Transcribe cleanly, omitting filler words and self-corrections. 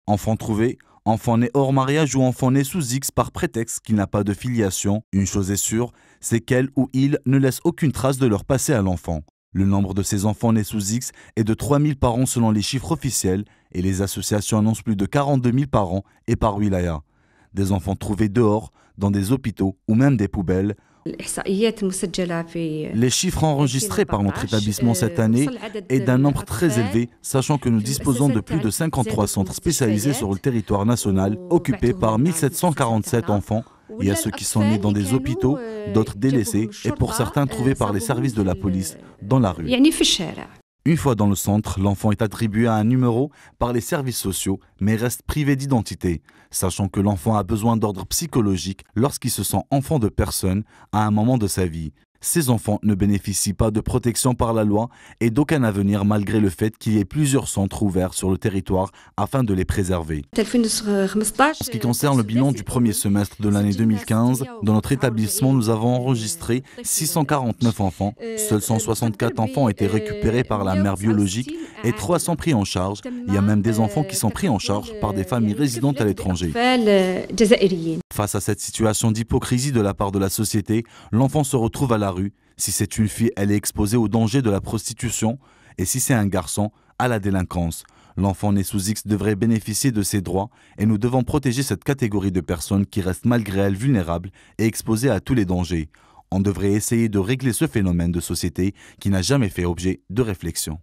Enfant trouvé, enfant né hors mariage ou enfant né sous X par prétexte qu'il n'a pas de filiation, une chose est sûre, c'est qu'elle ou il ne laisse aucune trace de leur passé à l'enfant. Le nombre de ces enfants nés sous X est de 3000 par an selon les chiffres officiels et les associations annoncent plus de 42 000 par an et par wilaya. Des enfants trouvés dehors, dans des hôpitaux ou même des poubelles. Les chiffres enregistrés par notre établissement cette année est d'un nombre très élevé, sachant que nous disposons de plus de 53 centres spécialisés sur le territoire national, occupés par 1747 enfants. Il y a ceux qui sont nés dans des hôpitaux, d'autres délaissés et pour certains trouvés par les services de la police dans la rue. Une fois dans le centre, l'enfant est attribué à un numéro par les services sociaux, mais reste privé d'identité, sachant que l'enfant a besoin d'ordre psychologique lorsqu'il se sent enfant de personne à un moment de sa vie. Ces enfants ne bénéficient pas de protection par la loi et d'aucun avenir malgré le fait qu'il y ait plusieurs centres ouverts sur le territoire afin de les préserver. En ce qui concerne le bilan du premier semestre de l'année 2015, dans notre établissement, nous avons enregistré 649 enfants. Seuls 164 enfants ont été récupérés par la mère biologique et 300 pris en charge. Il y a même des enfants qui sont pris en charge par des familles résidentes à l'étranger. Face à cette situation d'hypocrisie de la part de la société, l'enfant se retrouve à la rue. Si c'est une fille, elle est exposée au danger de la prostitution et si c'est un garçon, à la délinquance. L'enfant né sous X devrait bénéficier de ses droits et nous devons protéger cette catégorie de personnes qui restent malgré elles vulnérables et exposées à tous les dangers. On devrait essayer de régler ce phénomène de société qui n'a jamais fait objet de réflexion.